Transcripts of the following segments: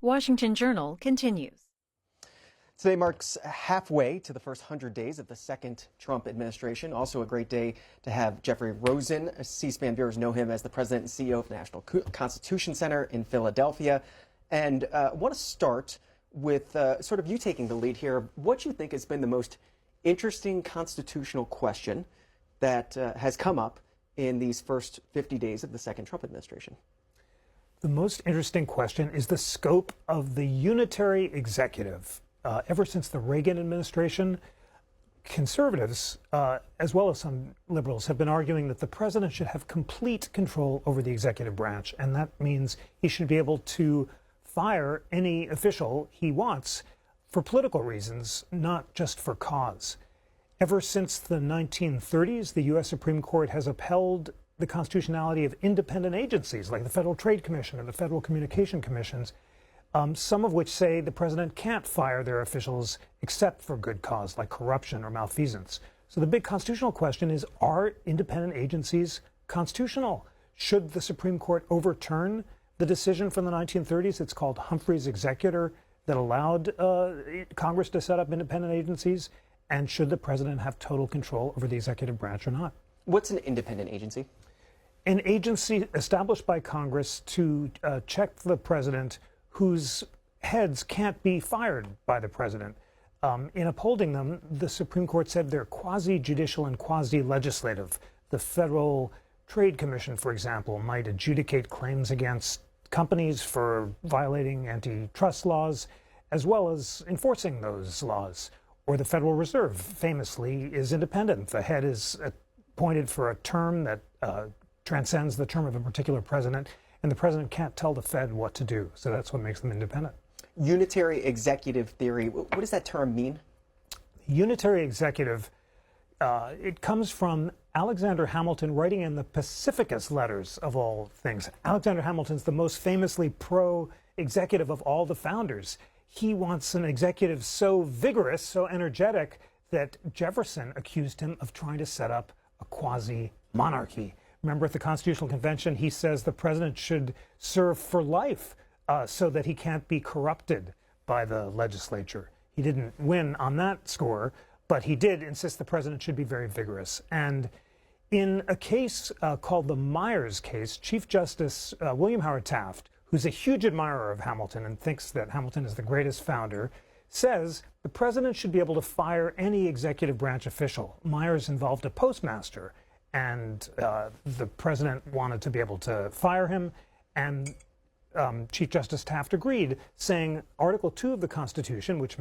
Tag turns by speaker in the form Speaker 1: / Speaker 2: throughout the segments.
Speaker 1: Washington Journal continues.
Speaker 2: Today marks halfway to the first 100 days of the second Trump administration. Also a great day to have Jeffrey Rosen. C-SPAN viewers know him as the president and CEO of the National Constitution Center in Philadelphia. And I want to start with sort of you taking the lead here. What you think has been the most interesting constitutional question that has come up in these first 50 days of the second Trump administration?
Speaker 3: The most interesting question is the scope of the unitary executive. Ever since the Reagan administration, conservatives, as well as some liberals, have been arguing that the president should have complete control over the executive branch, and that means he should be able to fire any official he wants for political reasons, not just for cause. Ever since the 1930s, the U.S. Supreme Court has upheld the constitutionality of independent agencies like the Federal Trade Commission or the Federal Communication Commissions, some of which say the president can't fire their officials except for good cause, like corruption or malfeasance. So the big constitutional question is, are independent agencies constitutional? Should the Supreme Court overturn the decision from the 1930s? It's called Humphrey's Executor that allowed Congress to set up independent agencies. And should the president have total control over the executive branch or not?
Speaker 2: What's an independent agency?
Speaker 3: An agency established by Congress to check the president, whose heads can't be fired by the president. In upholding them, the Supreme Court said they're quasi-judicial and quasi-legislative. The Federal Trade Commission, for example, might adjudicate claims against companies for violating antitrust laws, as well as enforcing those laws. Or the Federal Reserve, famously, is independent. The head is appointed for a term that transcends the term of a particular president, and the president can't tell the Fed what to do. So that's what makes them independent.
Speaker 2: Unitary executive theory, what does that term mean?
Speaker 3: Unitary executive, it comes from Alexander Hamilton writing in the Pacificus Letters, of all things. Alexander Hamilton's the most famously pro-executive of all the founders. He wants an executive so vigorous, so energetic, that Jefferson accused him of trying to set up a quasi-monarchy. Remember at the Constitutional Convention, he says the president should serve for life so that he can't be corrupted by the legislature. He didn't win on that score, but he did insist the president should be very vigorous. And in a case called the Myers case, Chief Justice William Howard Taft, who's a huge admirer of Hamilton and thinks that Hamilton is the greatest founder, says the president should be able to fire any executive branch official. Myers involved a postmaster, and the president wanted to be able to fire him, and Chief Justice Taft agreed, saying Article 2 of the Constitution, which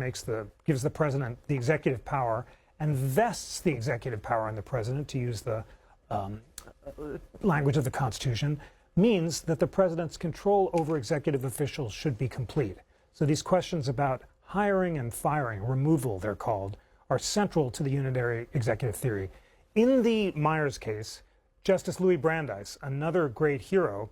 Speaker 3: gives the president the executive power and vests the executive power in the president, to use the language of the Constitution, means that the president's control over executive officials should be complete. So these questions about hiring and firing, removal they're called, are central to the unitary executive theory. In the Myers case, Justice Louis Brandeis, another great hero,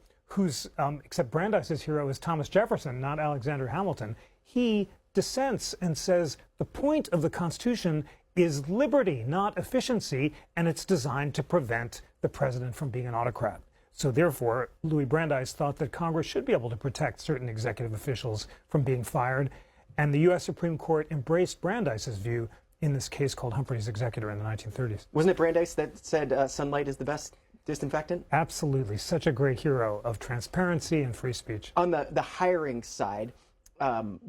Speaker 3: except Brandeis's hero is Thomas Jefferson, not Alexander Hamilton, he dissents and says the point of the Constitution is liberty, not efficiency, and it's designed to prevent the president from being an autocrat. So therefore, Louis Brandeis thought that Congress should be able to protect certain executive officials from being fired, and the U.S. Supreme Court embraced Brandeis's view in this case called Humphrey's Executor in the 1930s.
Speaker 2: Wasn't it Brandeis that said sunlight is the best disinfectant?
Speaker 3: Absolutely. Such a great hero of transparency and free speech.
Speaker 2: On the hiring side,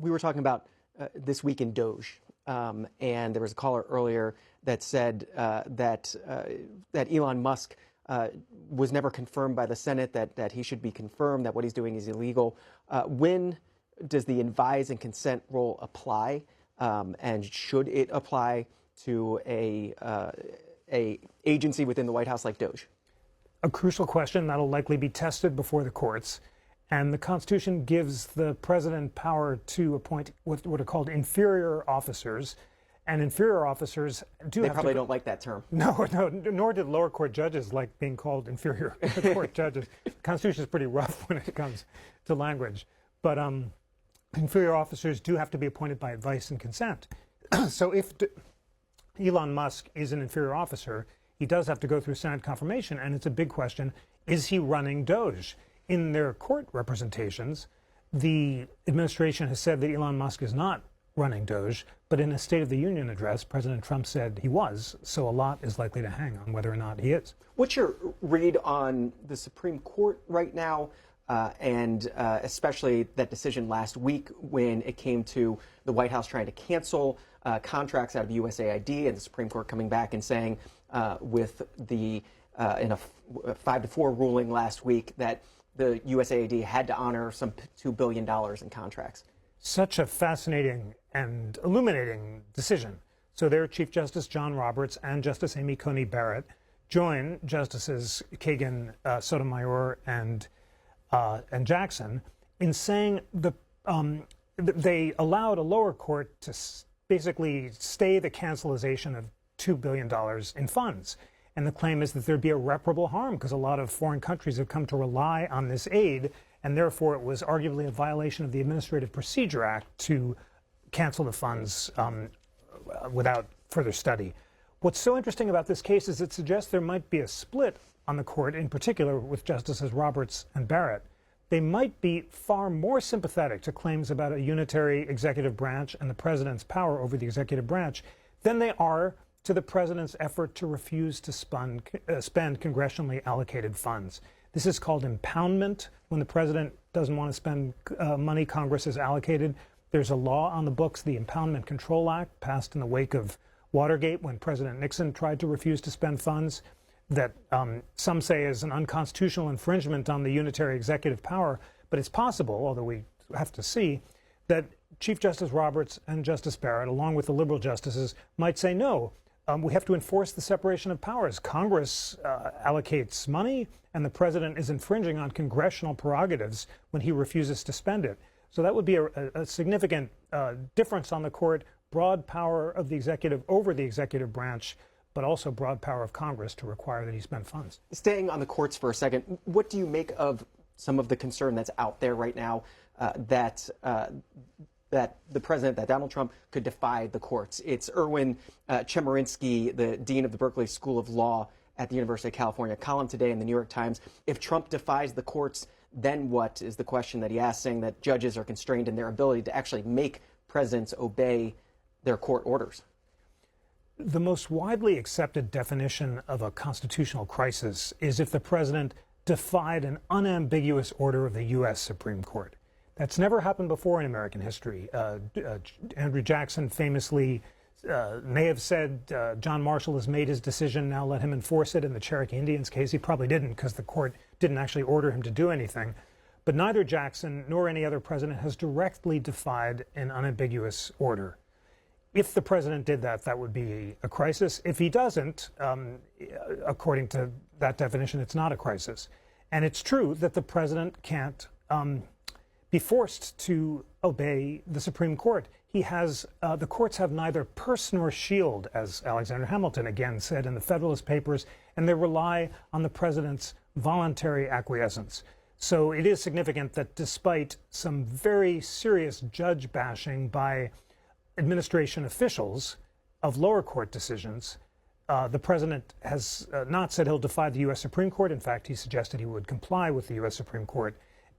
Speaker 2: we were talking about this week in DOGE, and there was a caller earlier that said that Elon Musk was never confirmed by the Senate, that he should be confirmed, that what he's doing is illegal. When does the advise and consent rule apply, and should it apply to a agency within the White House like DOGE?
Speaker 3: A crucial question that'll likely be tested before the courts. And the Constitution gives the president power to appoint what are called inferior officers. And inferior officers do
Speaker 2: They probably don't like that term.
Speaker 3: No, nor did lower court judges like being called inferior court judges. The Constitution is pretty rough when it comes to language. But inferior officers do have to be appointed by advice and consent. So if Elon Musk is an inferior officer, he does have to go through Senate confirmation, and it's a big question. Is he running DOGE? In their court representations, the administration has said that Elon Musk is not running DOGE, but in a State of the Union address, President Trump said he was, so a lot is likely to hang on whether or not he is.
Speaker 2: What's your read on the Supreme Court right now, and especially that decision last week when it came to the White House trying to cancel contracts out of USAID, and the Supreme Court coming back and saying with the in a 5-4 ruling last week that the USAID had to honor some $2 billion in contracts?
Speaker 3: Such a fascinating and illuminating decision. So there, Chief Justice John Roberts and Justice Amy Coney Barrett join Justices Kagan, Sotomayor, and Jackson in saying they allowed a lower court to basically stay the cancelization of $2 billion in funds. And the claim is that there'd be irreparable harm because a lot of foreign countries have come to rely on this aid, and therefore it was arguably a violation of the Administrative Procedure Act to cancel the funds without further study. What's so interesting about this case is it suggests there might be a split on the court, in particular with Justices Roberts and Barrett. They might be far more sympathetic to claims about a unitary executive branch and the president's power over the executive branch than they are to the president's effort to refuse to spend congressionally allocated funds. This is called impoundment. When the president doesn't want to spend money Congress has allocated, there's a law on the books, the Impoundment Control Act, passed in the wake of Watergate when President Nixon tried to refuse to spend funds, that some say is an unconstitutional infringement on the unitary executive power. But it's possible, although we have to see, that Chief Justice Roberts and Justice Barrett, along with the liberal justices, might say, no, we have to enforce the separation of powers. Congress allocates money, and the president is infringing on congressional prerogatives when he refuses to spend it. So that would be a significant difference on the court, broad power of the executive over the executive branch, but also broad power of Congress to require that he spend funds.
Speaker 2: Staying on the courts for a second, what do you make of some of the concern that's out there right now that the president, that Donald Trump, could defy the courts? It's Erwin Chemerinsky, the dean of the Berkeley School of Law at the University of California, column today in the New York Times. If Trump defies the courts, then what is the question that he asked, saying that judges are constrained in their ability to actually make presidents obey their court orders?
Speaker 3: The most widely accepted definition of a constitutional crisis is if the president defied an unambiguous order of the U.S. Supreme Court. That's never happened before in American history. Andrew Jackson famously may have said, John Marshall has made his decision, now let him enforce it. In the Cherokee Indians case, he probably didn't because the court didn't actually order him to do anything. But neither Jackson nor any other president has directly defied an unambiguous order. If the president did that, that would be a crisis. If he doesn't, according to that definition, it's not a crisis. And it's true that the president can't be forced to obey the Supreme Court. He has, the courts have neither purse nor shield, as Alexander Hamilton again said in the Federalist Papers, and they rely on the president's voluntary acquiescence. So it is significant that despite some very serious judge bashing by administration officials of lower court decisions, the president has not said he'll defy the U.S. Supreme Court. In fact, he suggested he would comply with the U.S. Supreme Court.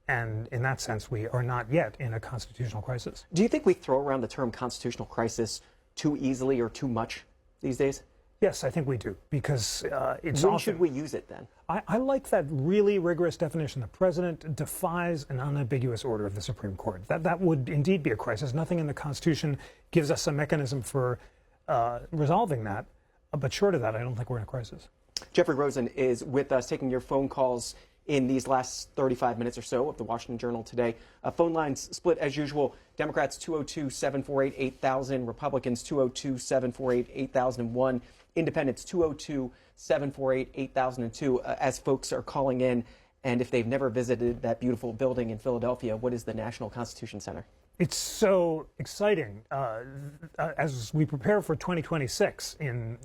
Speaker 3: And in that sense, we are not yet in a constitutional crisis.
Speaker 2: Do you think we throw around the term constitutional crisis too easily or too much these days?
Speaker 3: Yes, I think we do, because it's
Speaker 2: When
Speaker 3: often...
Speaker 2: should we use it then?
Speaker 3: I like that really rigorous definition. The president defies an unambiguous order of the Supreme Court. That would indeed be a crisis. Nothing in the Constitution gives us a mechanism for resolving that. But short of that, I don't think we're in a crisis.
Speaker 2: Jeffrey Rosen is with us, taking your phone calls in these last 35 minutes or so of the Washington Journal today. Phone lines split as usual. Democrats 202-748-8000, Republicans 202-748-8001, Independents 202-748-8002. As folks are calling in, and if they've never visited that beautiful building in Philadelphia, what is the National Constitution Center?
Speaker 3: It's so exciting. As we prepare for 2026 in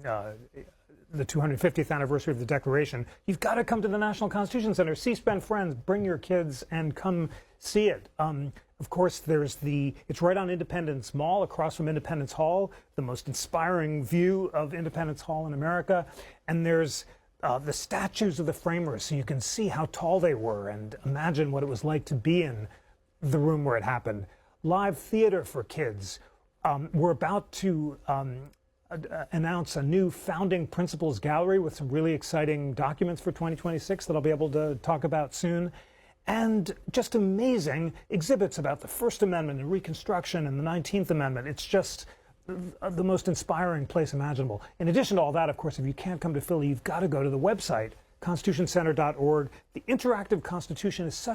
Speaker 3: the 250th anniversary of the Declaration, you've got to come to the National Constitution Center. C-SPAN friends, bring your kids and come see it. Of course, it's right on Independence Mall, across from Independence Hall, the most inspiring view of Independence Hall in America. And there's the statues of the framers, so you can see how tall they were and imagine what it was like to be in the room where it happened. Live theater for kids. We're about to announce a new founding principles gallery with some really exciting documents for 2026 that I'll be able to talk about soon. And just amazing exhibits about the First Amendment and Reconstruction and the 19th Amendment. It's just the most inspiring place imaginable. In addition to all that, of course, if you can't come to Philly, you've got to go to the website, constitutioncenter.org. The interactive Constitution is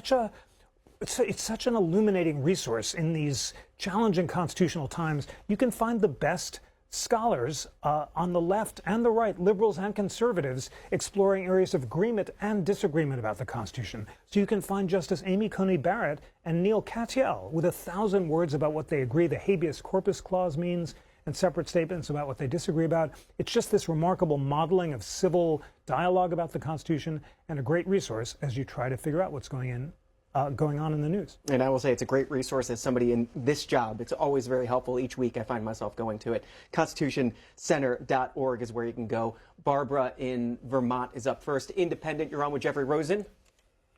Speaker 3: it's such an illuminating resource in these challenging constitutional times. You can find the best scholars on the left and the right, liberals and conservatives, exploring areas of agreement and disagreement about the Constitution. So you can find Justice Amy Coney Barrett and Neil Katyal with 1,000 words about what they agree the habeas corpus clause means and separate statements about what they disagree about. It's just this remarkable modeling of civil dialogue about the Constitution and a great resource as you try to figure out what's going on in the news.
Speaker 2: And I will say it's a great resource as somebody in this job. It's always very helpful. Each week I find myself going to it. Constitutioncenter.org is where you can go. Barbara in Vermont is up first. Independent, you're on with Jeffrey Rosen.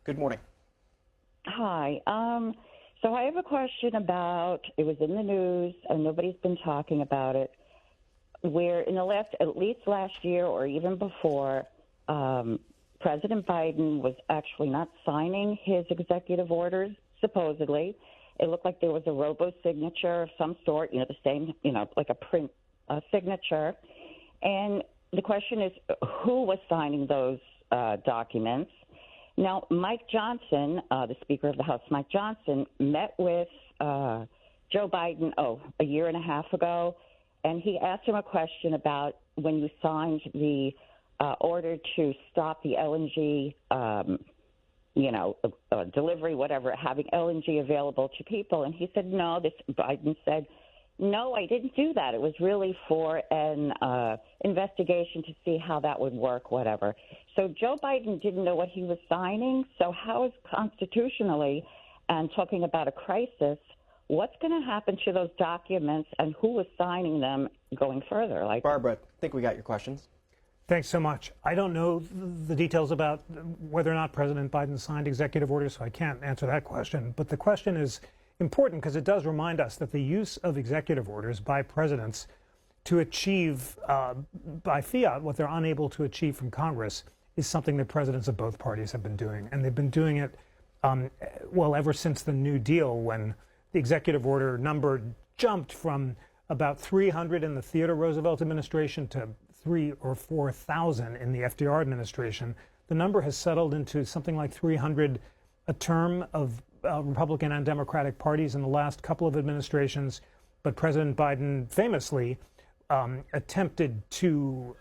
Speaker 2: Good morning.
Speaker 4: Hi. So I have a question about, it was in the news and nobody's been talking about it, where in the at least last year or even before, President Biden was actually not signing his executive orders, supposedly. It looked like there was a robo-signature of some sort, the same, like a print signature. And the question is, who was signing those documents? Now, Mike Johnson, the Speaker of the House, Mike Johnson, met with Joe Biden, a year and a half ago, and he asked him a question about when you signed the order to stop the LNG, delivery, whatever, having LNG available to people. And he said, no, Biden said, no, I didn't do that. It was really for an investigation to see how that would work, whatever. So Joe Biden didn't know what he was signing. So how is constitutionally, and talking about a crisis, what's going to happen to those documents and who was signing them going further?
Speaker 2: Barbara, I think we got your questions.
Speaker 3: Thanks so much. I don't know the details about whether or not President Biden signed executive orders, so I can't answer that question. But the question is important because it does remind us that the use of executive orders by presidents to achieve by fiat what they're unable to achieve from Congress is something that presidents of both parties have been doing. And they've been doing it, ever since the New Deal, when the executive order number jumped from about 300 in the Theodore Roosevelt administration to 3,000 or 4,000 in the FDR administration. The number has settled into something like 300 a term of Republican and Democratic parties in the last couple of administrations. But President Biden famously attempted to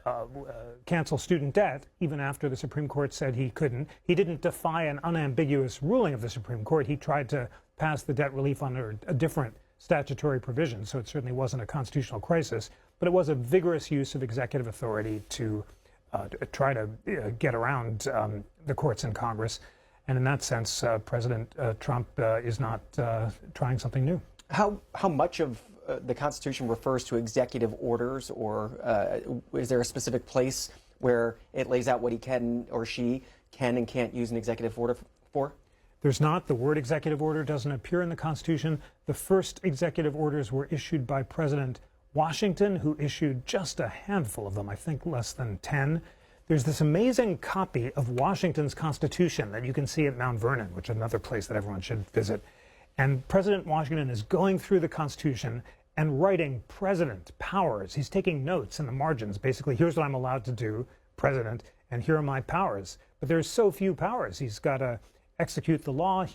Speaker 3: cancel student debt even after the Supreme Court said he couldn't. He didn't defy an unambiguous ruling of the Supreme Court. He tried to pass the debt relief under a different statutory provision, so it certainly wasn't a constitutional crisis, but it was a vigorous use of executive authority to try to get around the courts and Congress. And in that sense, President Trump is not trying something new.
Speaker 2: How much of the Constitution refers to executive orders, or is there a specific place where it lays out what he can or she can and can't use an executive order for?
Speaker 3: There's not. The word executive order doesn't appear in the Constitution. The first executive orders were issued by President Washington, who issued just a handful of them, I think less than 10. There's this amazing copy of Washington's Constitution that you can see at Mount Vernon, which is another place that everyone should visit. And President Washington is going through the Constitution and writing president powers. He's taking notes in the margins. Basically, here's what I'm allowed to do, president, and here are my powers. But there's so few powers. He's got to execute the law.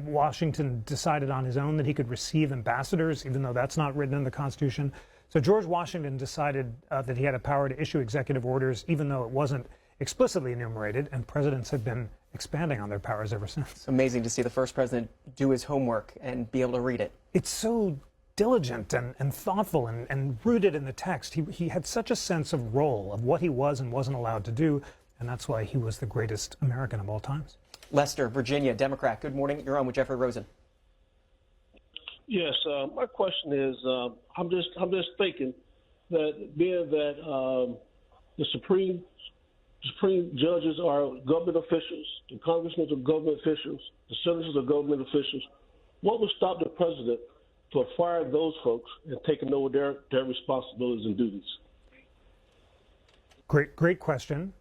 Speaker 3: Washington decided on his own that he could receive ambassadors, even though that's not written in the Constitution. So George Washington decided that he had a power to issue executive orders, even though it wasn't explicitly enumerated, and presidents have been expanding on their powers ever since.
Speaker 2: It's amazing to see the first president do his homework and be able to read it.
Speaker 3: It's so diligent and thoughtful and rooted in the text. He had such a sense of role, of what he was and wasn't allowed to do, and that's why he was the greatest American of all times.
Speaker 2: Lester, Virginia, Democrat. Good morning. You're on with Jeffrey Rosen.
Speaker 5: Yes, my question is, I'm just thinking that being that the Supreme Supreme judges are government officials, the congressmen are government officials, the senators are government officials. What would stop the president to fire those folks and taking over their responsibilities and duties?
Speaker 3: Great question.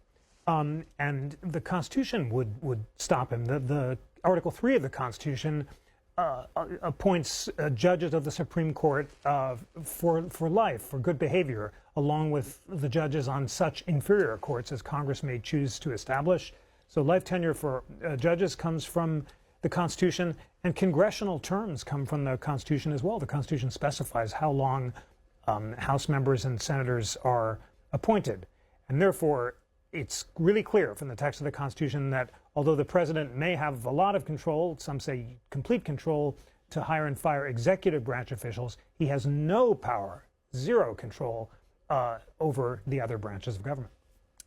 Speaker 3: And the Constitution would stop him. The Article 3 of the Constitution appoints judges of the Supreme Court for life, for good behavior, along with the judges on such inferior courts as Congress may choose to establish. So life tenure for judges comes from the Constitution, and congressional terms come from the Constitution as well. The Constitution specifies how long House members and senators are appointed. And therefore, it's really clear from the text of the Constitution that although the president may have a lot of control, some say complete control, to hire and fire executive branch officials, he has no power, zero control over the other branches of government.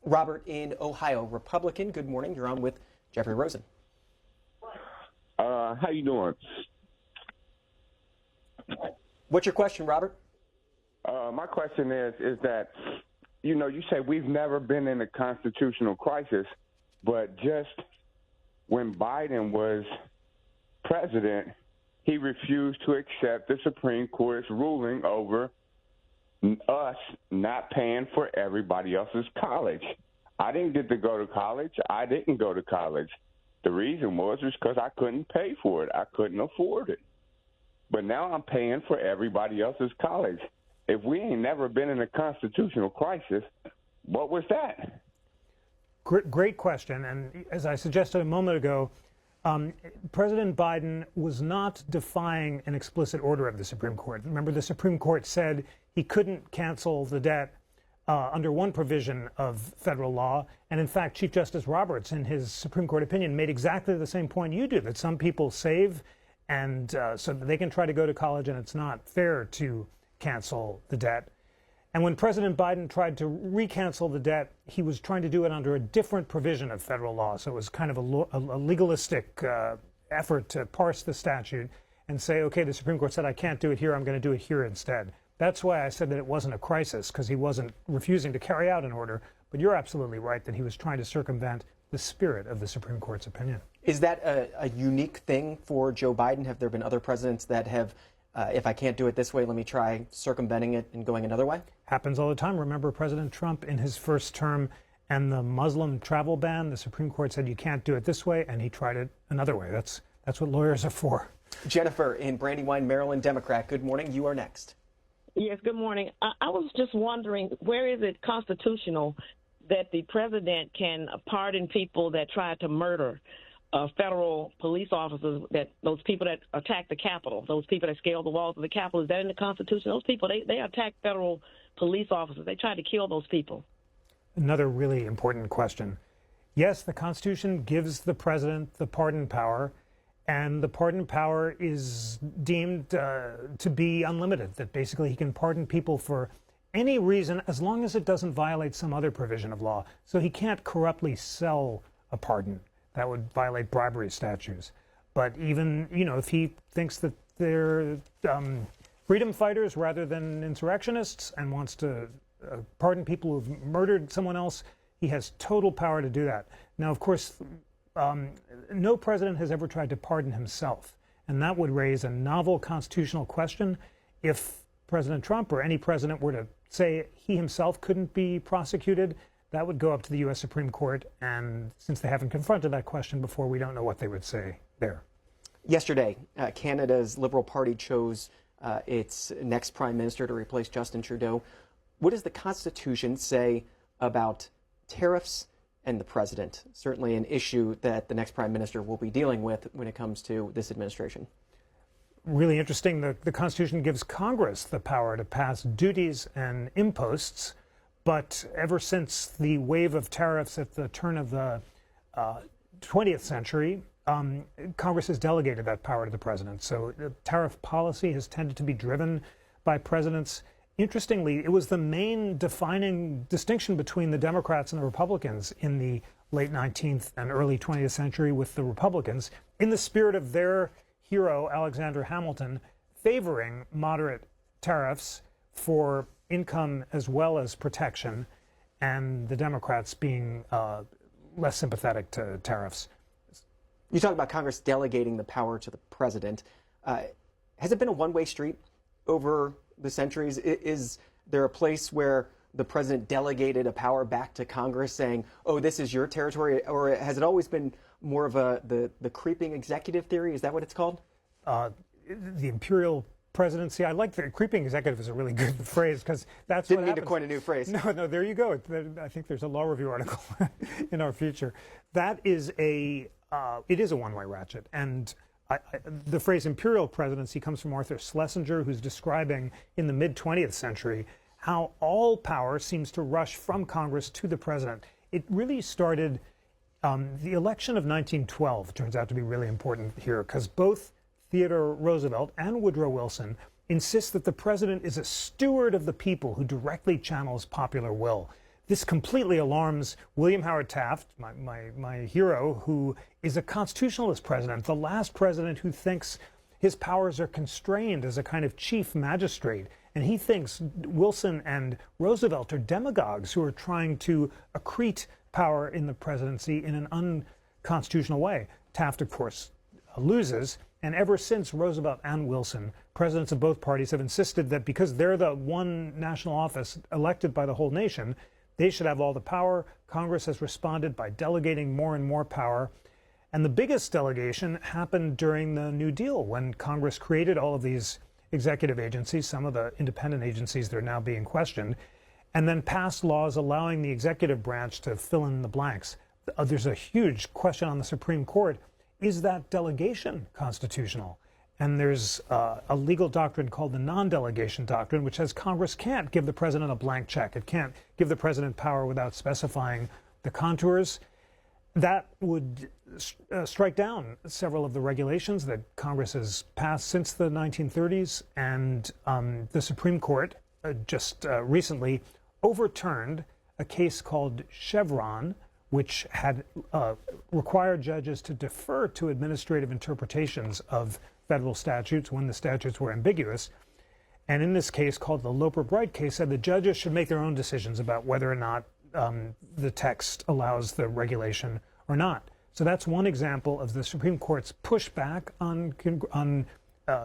Speaker 2: Robert in Ohio, Republican. Good morning. You're on with Jeffrey Rosen.
Speaker 6: How you doing?
Speaker 2: What's your question, Robert?
Speaker 6: My question is that, you know, you say we've never been in a constitutional crisis, but just when Biden was president, he refused to accept the Supreme Court's ruling over us not paying for everybody else's college. I didn't get to go to college. I didn't go to college. The reason was because I couldn't pay for it. I couldn't afford it. But now I'm paying for everybody else's college. If we ain't never been in a constitutional crisis, what was that?
Speaker 3: Great question. And as I suggested a moment ago, President Biden was not defying an explicit order of the Supreme Court. Remember, the Supreme Court said he couldn't cancel the debt under one provision of federal law. And in fact, Chief Justice Roberts, in his Supreme Court opinion, made exactly the same point you do, that some people save and so that they can try to go to college, and it's not fair to cancel the debt. And when President Biden tried to recancel the debt, he was trying to do it under a different provision of federal law. So it was kind of a legalistic effort to parse the statute and say, okay, the Supreme Court said I can't do it here, I'm going to do it here instead. That's why I said that it wasn't a crisis, because he wasn't refusing to carry out an order. But you're absolutely right that he was trying to circumvent the spirit of the Supreme Court's opinion.
Speaker 2: Is that a unique thing for Joe Biden? Have there been other presidents that have, if I can't do it this way, let me try circumventing it and going another way?
Speaker 3: Happens all the time. Remember President Trump in his first term and the Muslim travel ban? The Supreme Court said you can't do it this way, and he tried it another way. That's what lawyers are for.
Speaker 2: Jennifer in Brandywine, Maryland, Democrat. Good morning. You are next.
Speaker 7: Yes, good morning. I was just wondering, where is it constitutional that the president can pardon people that try to murder federal police officers, that those people that attack the Capitol, those people that scale the walls of the Capitol? Is that in the Constitution? Those people, they attack federal police officers. They try to kill those people.
Speaker 3: Another really important question. Yes, the Constitution gives the president the pardon power, and the pardon power is deemed to be unlimited, that basically he can pardon people for any reason as long as it doesn't violate some other provision of law. So he can't corruptly sell a pardon. That would violate bribery statutes. But even, you know, if he thinks that they're freedom fighters rather than insurrectionists and wants to pardon people who've murdered someone else, he has total power to do that. Now, of course, no president has ever tried to pardon himself, and that would raise a novel constitutional question. If President Trump or any president were to say he himself couldn't be prosecuted, that would go up to the U.S. Supreme Court, and since they haven't confronted that question before, we don't know what they would say there.
Speaker 2: Yesterday, Canada's Liberal Party chose its next prime minister to replace Justin Trudeau. What does the Constitution say about tariffs and the president? Certainly an issue that the next prime minister will be dealing with when it comes to this administration.
Speaker 3: Really interesting. The Constitution gives Congress the power to pass duties and imposts, but ever since the wave of tariffs at the turn of the 20th century, Congress has delegated that power to the president. So the tariff policy has tended to be driven by presidents. Interestingly, it was the main defining distinction between the Democrats and the Republicans in the late 19th and early 20th century, with the Republicans, in the spirit of their hero, Alexander Hamilton, favoring moderate tariffs for income as well as protection, and the Democrats being less sympathetic to tariffs.
Speaker 2: You talk about Congress delegating the power to the president. Has it been a one-way street over the centuries? Is there a place where the president delegated a power back to Congress saying, oh, this is your territory? Or has it always been more of the creeping executive theory? Is that what it's called?
Speaker 3: The imperial presidency. I like the creeping executive is a really good phrase because that's
Speaker 2: Didn't
Speaker 3: what
Speaker 2: mean
Speaker 3: happens.
Speaker 2: to coin a new phrase.
Speaker 3: No, there you go. I think there's a law review article in our future. That is it is a one-way ratchet. And the phrase imperial presidency comes from Arthur Schlesinger, who's describing in the mid-20th century how all power seems to rush from Congress to the president. It really started, the election of 1912 turns out to be really important here because both Theodore Roosevelt and Woodrow Wilson insist that the president is a steward of the people who directly channels popular will. This completely alarms William Howard Taft, my hero, who is a constitutionalist president, the last president who thinks his powers are constrained as a kind of chief magistrate. And he thinks Wilson and Roosevelt are demagogues who are trying to accrete power in the presidency in an unconstitutional way. Taft, of course, loses. And ever since Roosevelt and Wilson, presidents of both parties have insisted that because they're the one national office elected by the whole nation, they should have all the power. Congress has responded by delegating more and more power. And the biggest delegation happened during the New Deal when Congress created all of these executive agencies, some of the independent agencies that are now being questioned, and then passed laws allowing the executive branch to fill in the blanks. There's a huge question on the Supreme Court. Is that delegation constitutional? And there's a legal doctrine called the non-delegation doctrine, which says Congress can't give the president a blank check. It can't give the president power without specifying the contours. That would strike down several of the regulations that Congress has passed since the 1930s. And the Supreme Court just recently overturned a case called Chevron, which had required judges to defer to administrative interpretations of federal statutes when the statutes were ambiguous. And in this case, called the Loper-Bright case, said the judges should make their own decisions about whether or not the text allows the regulation or not. So that's one example of the Supreme Court's pushback on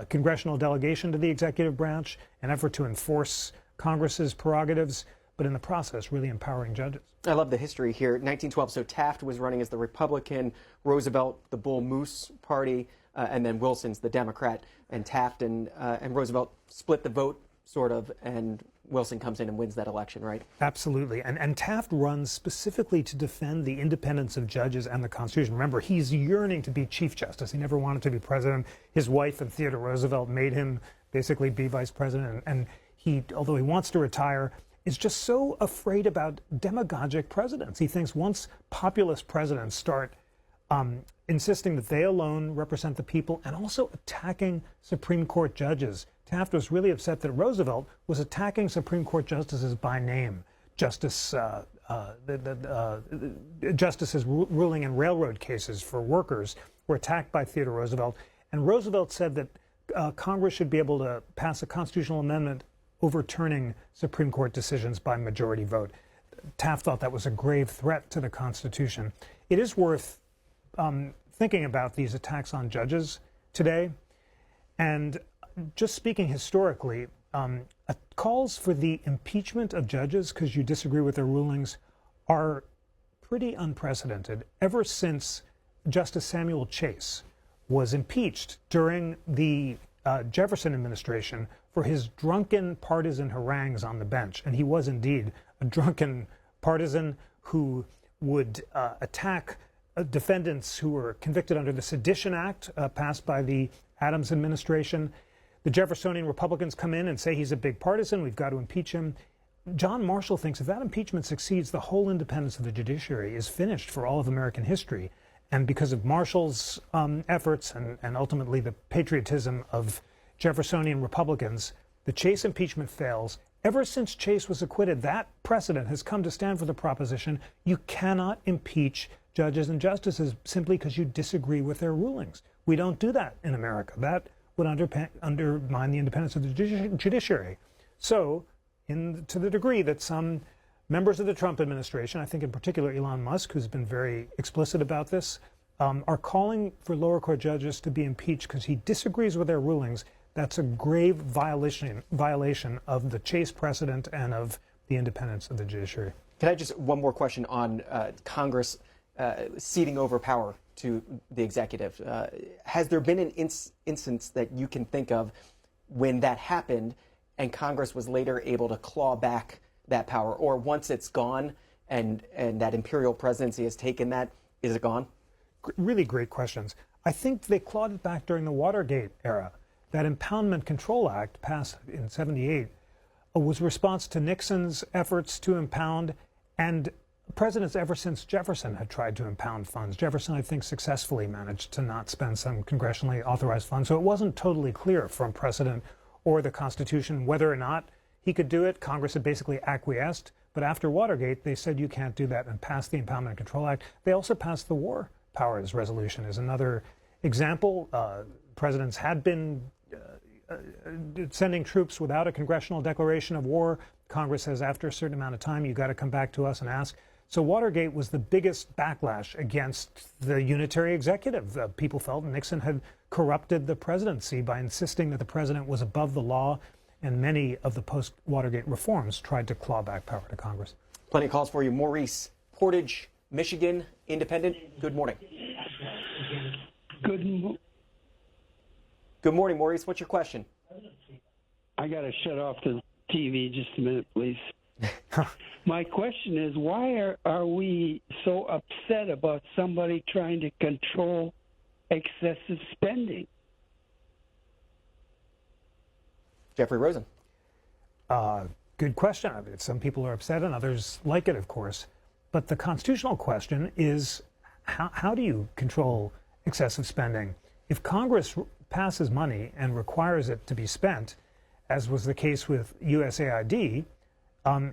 Speaker 3: congressional delegation to the executive branch, an effort to enforce Congress's prerogatives, but in the process, really empowering judges.
Speaker 2: I love the history here. 1912, so Taft was running as the Republican, Roosevelt, the Bull Moose Party, and then Wilson's the Democrat, and Taft and Roosevelt split the vote, sort of, and Wilson comes in and wins that election, right?
Speaker 3: Absolutely. And Taft runs specifically to defend the independence of judges and the Constitution. Remember, he's yearning to be Chief Justice. He never wanted to be president. His wife and Theodore Roosevelt made him basically be vice president. And he, although he wants to retire, is just so afraid about demagogic presidents. He thinks once populist presidents start insisting that they alone represent the people and also attacking Supreme Court judges. Taft was really upset that Roosevelt was attacking Supreme Court justices by name. Justices ruling in railroad cases for workers were attacked by Theodore Roosevelt. And Roosevelt said that Congress should be able to pass a constitutional amendment overturning Supreme Court decisions by majority vote. Taft thought that was a grave threat to the Constitution. It is worth thinking about these attacks on judges today. And just speaking historically, calls for the impeachment of judges because you disagree with their rulings are pretty unprecedented. Ever since Justice Samuel Chase was impeached during the Jefferson administration for his drunken partisan harangues on the bench, and he was indeed a drunken partisan who would attack defendants who were convicted under the Sedition Act passed by the Adams administration. The Jeffersonian Republicans come in and say he's a big partisan, we've got to impeach him. John Marshall thinks if that impeachment succeeds, the whole independence of the judiciary is finished for all of American history. And because of Marshall's efforts and ultimately the patriotism of Jeffersonian Republicans, the Chase impeachment fails. Ever since Chase was acquitted, that precedent has come to stand for the proposition you cannot impeach judges and justices simply because you disagree with their rulings. We don't do that in America. That would undermine the independence of the judiciary. So, to the degree that some members of the Trump administration, I think in particular Elon Musk, who's been very explicit about this, are calling for lower court judges to be impeached because he disagrees with their rulings. That's a grave violation of the Chase precedent and of the independence of the judiciary.
Speaker 2: Can I just, one more question on Congress ceding over power to the executive. Has there been an instance that you can think of when that happened and Congress was later able to claw back that power? Or once it's gone and that imperial presidency has taken that, is it gone?
Speaker 3: Really great questions. I think they clawed it back during the Watergate era. That Impoundment Control Act passed in '78 was a response to Nixon's efforts to impound, and presidents ever since Jefferson had tried to impound funds. Jefferson, I think, successfully managed to not spend some congressionally authorized funds. So it wasn't totally clear from precedent or the Constitution whether or not he could do it. Congress had basically acquiesced. But after Watergate, they said you can't do that and passed the Impoundment Control Act. They also passed the War Powers Resolution as another example. Presidents had been sending troops without a congressional declaration of war. Congress says after a certain amount of time, you've got to come back to us and ask. So Watergate was the biggest backlash against the unitary executive. People felt Nixon had corrupted the presidency by insisting that the president was above the law, and many of the post-Watergate reforms tried to claw back power to Congress.
Speaker 2: Plenty of calls for you. Maurice, Portage, Michigan, Independent. Good morning. Good morning, Maurice. What's your question?
Speaker 8: I got to shut off the TV just a minute, please. My question is, why are we so upset about somebody trying to control excessive spending?
Speaker 2: Jeffrey Rosen.
Speaker 3: Good question. I mean, some people are upset and others like it, of course. But the constitutional question is, how do you control excessive spending? If Congress passes money and requires it to be spent, as was the case with USAID,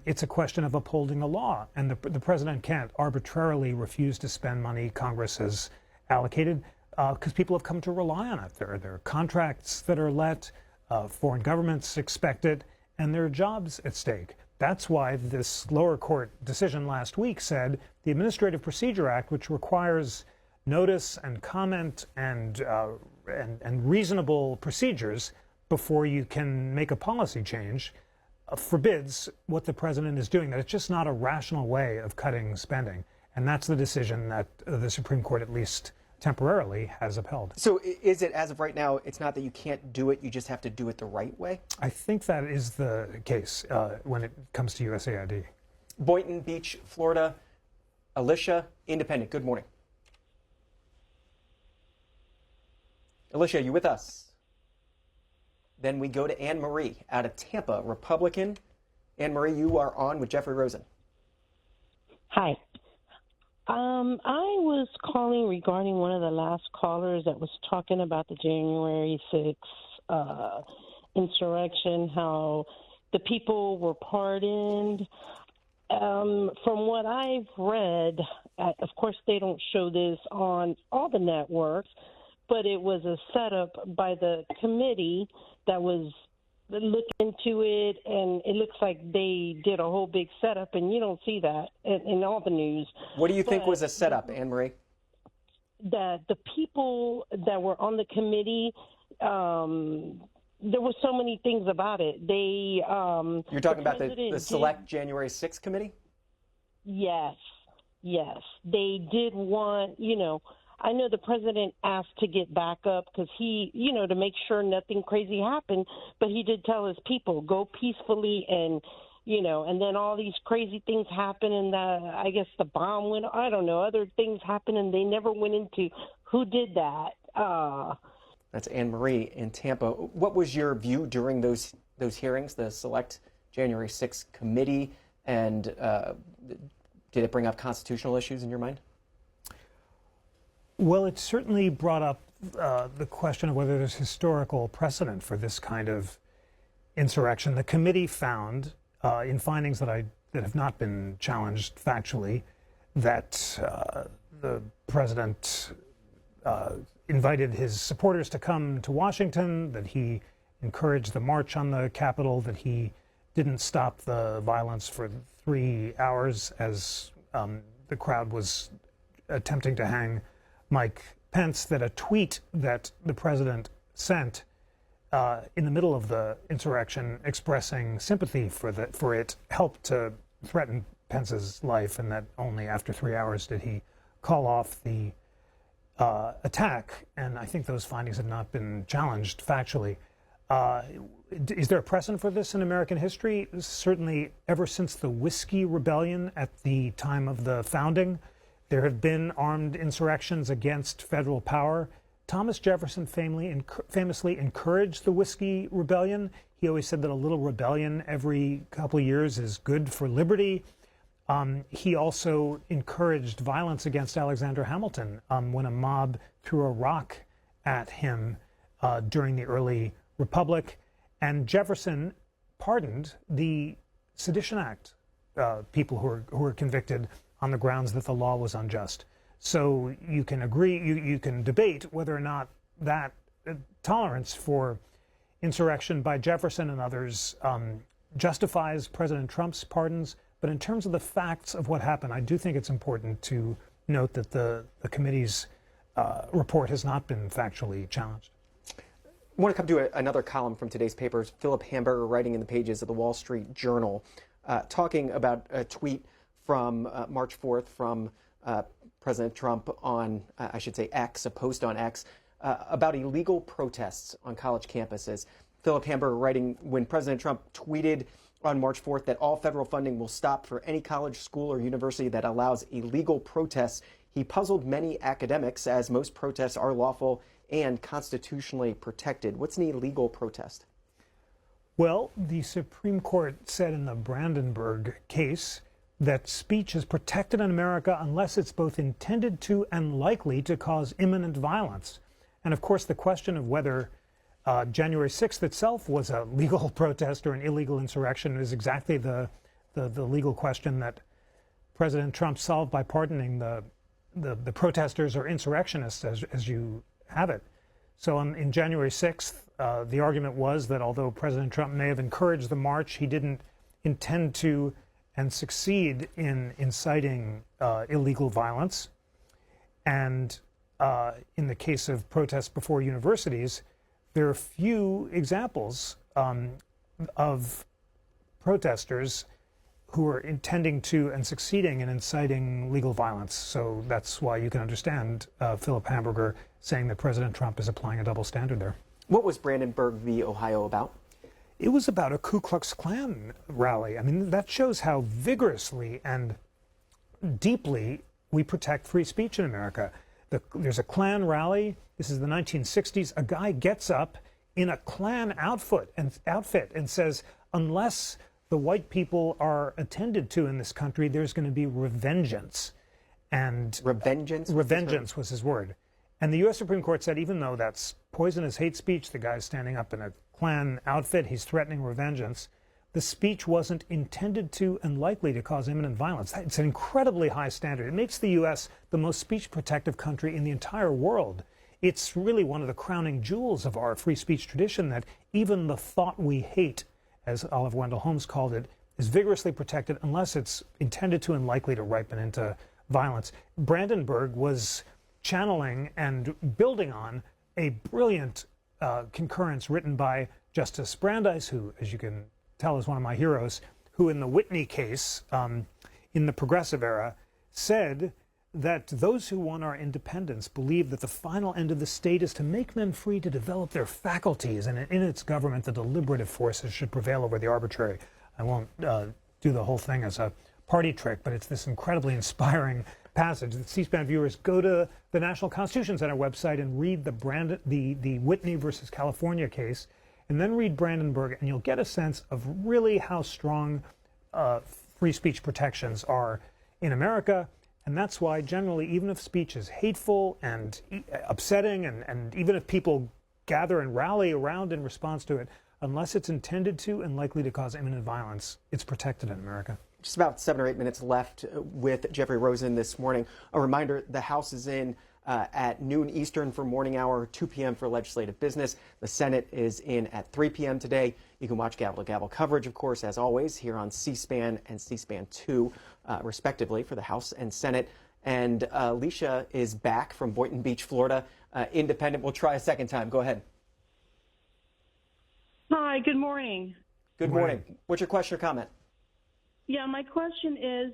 Speaker 3: it's a question of upholding the law. And the president can't arbitrarily refuse to spend money Congress has allocated because people have come to rely on it. There are contracts that are let, foreign governments expect it, and there are jobs at stake. That's why this lower court decision last week said the Administrative Procedure Act, which requires notice and comment and reasonable procedures before you can make a policy change, forbids what the president is doing, that it's just not a rational way of cutting spending. And that's the decision that the Supreme Court, at least temporarily, has upheld.
Speaker 2: So is it, as of right now, it's not that you can't do it, you just have to do it the right way?
Speaker 3: I think that is the case when it comes to USAID.
Speaker 2: Boynton Beach, Florida. Alicia, Independent. Good morning. Alicia, you with us? Then we go to Anne Marie out of Tampa, Republican. Anne Marie, you are on with Jeffrey Rosen.
Speaker 9: Hi. I was calling regarding one of the last callers that was talking about the January 6th insurrection, how the people were pardoned. From what I've read, of course they don't show this on all the networks, but it was a setup by the committee that was looking into it, and it looks like they did a whole big setup, and you don't see that in all the news.
Speaker 2: What do you think was a setup, Anne Marie?
Speaker 9: That the people that were on the committee, there were so many things about it. They
Speaker 2: You're talking about the select January 6th committee?
Speaker 9: Yes. They did want, I know the president asked to get back up because he, to make sure nothing crazy happened, but he did tell his people, go peacefully and, and then all these crazy things happen and I guess the bomb went, I don't know, other things happened and they never went into who did that.
Speaker 2: That's Anne Marie in Tampa. What was your view during those hearings, the select January 6th committee, and did it bring up constitutional issues in your mind?
Speaker 3: Well, it certainly brought up the question of whether there's historical precedent for this kind of insurrection. The committee found, in findings that have not been challenged factually, that the president invited his supporters to come to Washington, that he encouraged the march on the Capitol, that he didn't stop the violence for 3 hours as the crowd was attempting to hang Mike Pence, that a tweet that the president sent in the middle of the insurrection expressing sympathy for it helped to threaten Pence's life, and that only after 3 hours did he call off the attack. And I think those findings have not been challenged factually. Is there a precedent for this in American history? Certainly, ever since the Whiskey Rebellion at the time of the founding, there have been armed insurrections against federal power. Thomas Jefferson famously encouraged the Whiskey Rebellion. He always said that a little rebellion every couple of years is good for liberty. He also encouraged violence against Alexander Hamilton when a mob threw a rock at him during the early Republic. And Jefferson pardoned the Sedition Act people who were convicted on the grounds that the law was unjust. So you can agree, you can debate whether or not that tolerance for insurrection by Jefferson and others justifies President Trump's pardons. But in terms of the facts of what happened, I do think it's important to note that the committee's report has not been factually challenged.
Speaker 2: I want to come to another column from today's papers. Philip Hamburger writing in the pages of the Wall Street Journal, talking about a tweet from March 4th from President Trump on, I should say X, a post on X, about illegal protests on college campuses. Philip Hamburger writing, when President Trump tweeted on March 4th that all federal funding will stop for any college, school, or university that allows illegal protests, he puzzled many academics, as most protests are lawful and constitutionally protected. What's an illegal protest?
Speaker 3: Well, the Supreme Court said in the Brandenburg case that speech is protected in America unless it's both intended to and likely to cause imminent violence. And of course, the question of whether January 6th itself was a legal protest or an illegal insurrection is exactly the legal question that President Trump solved by pardoning the protesters or insurrectionists, as you have it. So in January 6th, the argument was that although President Trump may have encouraged the march, he didn't intend to and succeed in inciting illegal violence. And in the case of protests before universities, there are few examples of protesters who are intending to and succeeding in inciting legal violence. So that's why you can understand Philip Hamburger saying that President Trump is applying a double standard there.
Speaker 2: What was Brandenburg v. Ohio about?
Speaker 3: It was about a Ku Klux Klan rally. I mean, that shows how vigorously and deeply we protect free speech in America. There's a Klan rally. This is the 1960s. A guy gets up in a Klan outfit and says, unless the white people are attended to in this country, there's going to be revengeance. And
Speaker 2: revengeance?
Speaker 3: Revengeance was his word. And the U.S. Supreme Court said, even though that's poisonous hate speech, the guy's standing up in a Klan outfit, he's threatening revengeance, the speech wasn't intended to and likely to cause imminent violence. It's an incredibly high standard. It makes the U.S. the most speech-protective country in the entire world. It's really one of the crowning jewels of our free speech tradition that even the thought we hate, as Olive Wendell Holmes called it, is vigorously protected unless it's intended to and likely to ripen into violence. Brandenburg was channeling and building on a brilliant concurrence written by Justice Brandeis, who, as you can tell, is one of my heroes, who in the Whitney case, in the progressive era, said that those who won our independence believed that the final end of the state is to make men free to develop their faculties, and in its government the deliberative forces should prevail over the arbitrary. I won't do the whole thing as a party trick, but it's this incredibly inspiring passage. The C-SPAN viewers, go to the National Constitution Center website and read the Whitney versus California case, and then read Brandenburg, and you'll get a sense of really how strong free speech protections are in America. And that's why generally, even if speech is hateful and upsetting, and even if people gather and rally around in response to it, unless it's intended to and likely to cause imminent violence, it's protected in America.
Speaker 2: Just about 7 or 8 minutes left with Jeffrey Rosen this morning. A reminder, the House is in at noon Eastern for morning hour, 2 p.m. for legislative business. The Senate is in at 3 p.m. today. You can watch Gavel to Gavel coverage, of course, as always, here on C-SPAN and C-SPAN 2, respectively, for the House and Senate. And Alicia is back from Boynton Beach, Florida. Independent. We'll try a second time. Go ahead.
Speaker 10: Hi, good morning.
Speaker 2: Good morning. What's your question or comment?
Speaker 10: Yeah, my question is,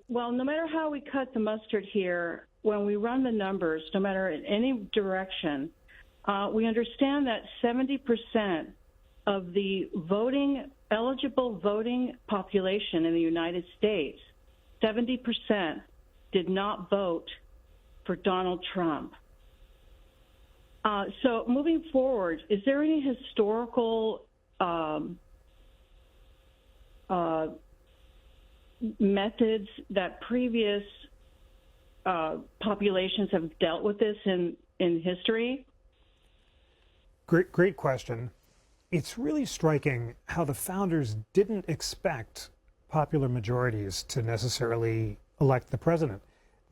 Speaker 10: well, no matter how we cut the mustard here, when we run the numbers, no matter in any direction, we understand that 70% of the eligible voting population in the United States, 70% did not vote for Donald Trump. So moving forward, is there any historical methods that previous populations have dealt with this in history?
Speaker 3: Great question. It's really striking how the founders didn't expect popular majorities to necessarily elect the president.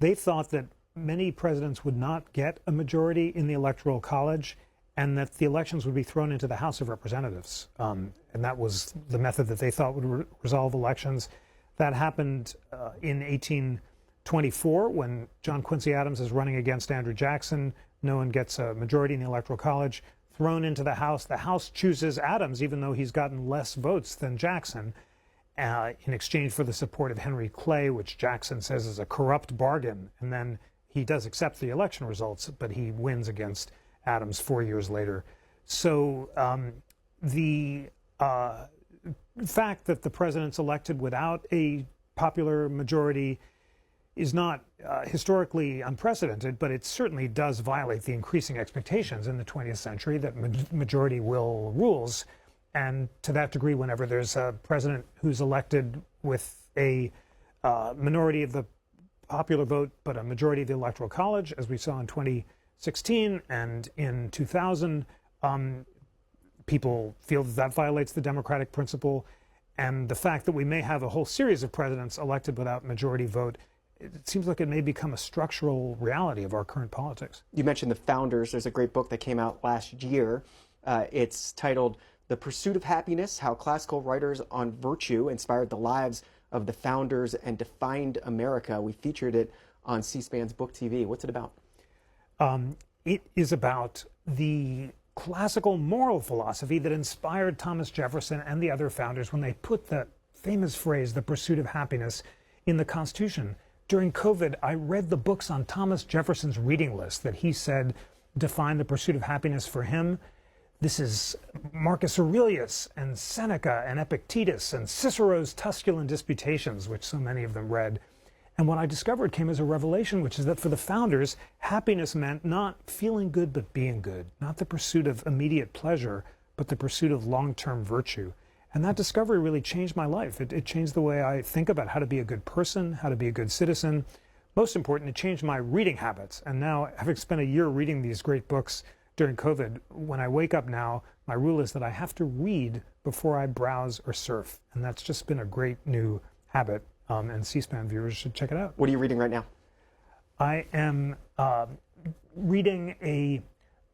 Speaker 3: They thought that many presidents would not get a majority in the Electoral College and that the elections would be thrown into the House of Representatives. And that was the method that they thought would resolve elections. That happened in 1824 when John Quincy Adams is running against Andrew Jackson. No one gets a majority in the Electoral College. Thrown into the House. The House chooses Adams, even though he's gotten less votes than Jackson, in exchange for the support of Henry Clay, which Jackson says is a corrupt bargain. And then he does accept the election results, but he wins against Adams 4 years later. So the fact that the president's elected without a popular majority is not historically unprecedented, but it certainly does violate the increasing expectations in the 20th century that majority will rules. And to that degree, whenever there's a president who's elected with a minority of the popular vote, but a majority of the Electoral College, as we saw in 2016 and in 2000, people feel that that violates the democratic principle. And the fact that we may have a whole series of presidents elected without majority vote, it seems like it may become a structural reality of our current politics.
Speaker 2: You mentioned the founders. There's a great book that came out last year. It's titled The Pursuit of Happiness, How Classical Writers on Virtue Inspired the Lives of the Founders and Defined America. We featured it on C-SPAN's Book TV. What's it about?
Speaker 3: It is about the classical moral philosophy that inspired Thomas Jefferson and the other founders when they put that famous phrase, the pursuit of happiness, in the Constitution. During COVID, I read the books on Thomas Jefferson's reading list that he said defined the pursuit of happiness for him. This is Marcus Aurelius and Seneca and Epictetus and Cicero's Tusculan Disputations, which so many of them read. And what I discovered came as a revelation, which is that for the founders, happiness meant not feeling good but being good, not the pursuit of immediate pleasure, but the pursuit of long-term virtue. And that discovery really changed my life. It changed the way I think about how to be a good person, how to be a good citizen. Most important, it changed my reading habits. And now, having spent a year reading these great books during COVID, when I wake up now, my rule is that I have to read before I browse or surf. And that's just been a great new habit. And C-SPAN viewers should check it out.
Speaker 2: What are you reading right now?
Speaker 3: I am reading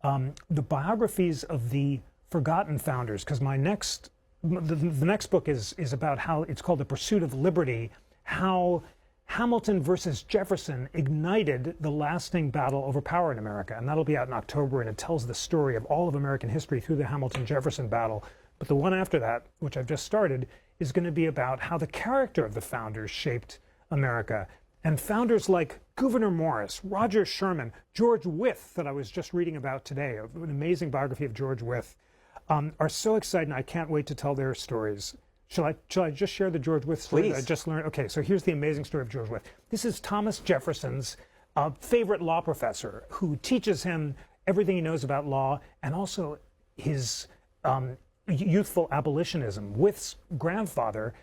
Speaker 3: the biographies of the forgotten founders, because my next the next book is about how it's called The Pursuit of Liberty, how Hamilton versus Jefferson ignited the lasting battle over power in America. And that'll be out in October, and it tells the story of all of American history through the Hamilton-Jefferson battle. But the one after that, which I've just started, is going to be about how the character of the founders shaped America. And founders like Gouverneur Morris, Roger Sherman, George Wythe, that I was just reading about today, an amazing biography of George Wythe, are so exciting. I can't wait to tell their stories. Shall I just share the George Wythe story that I just learned? Okay, so here's the amazing story of George Wythe. This is Thomas Jefferson's favorite law professor who teaches him everything he knows about law, and also his youthful abolitionism. Wythe's grandfather,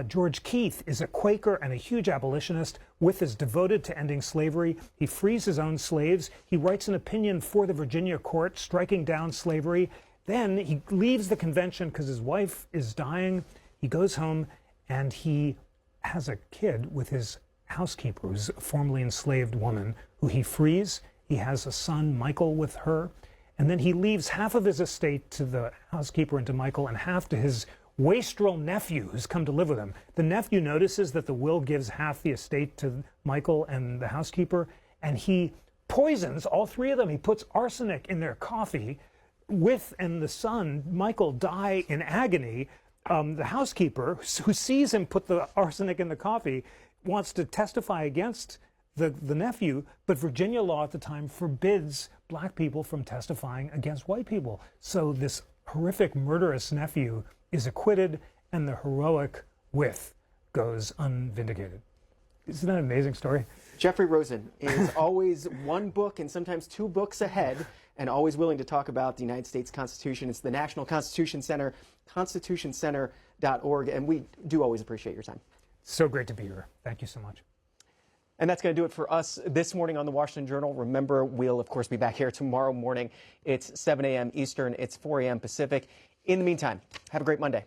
Speaker 3: George Keith, is a Quaker and a huge abolitionist. Wythe is devoted to ending slavery. He frees his own slaves. He writes an opinion for the Virginia court striking down slavery. Then he leaves the convention because his wife is dying. He goes home and he has a kid with his housekeeper, who's a formerly enslaved woman who he frees. He has a son, Michael, with her. And then he leaves half of his estate to the housekeeper and to Michael and half to his wastrel nephew who's come to live with him. The nephew notices that the will gives half the estate to Michael and the housekeeper, and he poisons all three of them. He puts arsenic in their coffee. And the son, Michael, die in agony. The housekeeper, who sees him put the arsenic in the coffee, wants to testify against the nephew, but Virginia law at the time forbids black people from testifying against white people. So this horrific, murderous nephew is acquitted, and the heroic Wythe goes unvindicated. Isn't that an amazing story?
Speaker 2: Jeffrey Rosen is always one book and sometimes two books ahead, and always willing to talk about the United States Constitution. It's the National Constitution Center, constitutioncenter.org, and we do always appreciate your time.
Speaker 3: So great to be here. Thank you so much.
Speaker 2: And that's going to do it for us this morning on the Washington Journal. Remember, we'll, of course, be back here tomorrow morning. It's 7 a.m. Eastern. It's 4 a.m. Pacific. In the meantime, have a great Monday.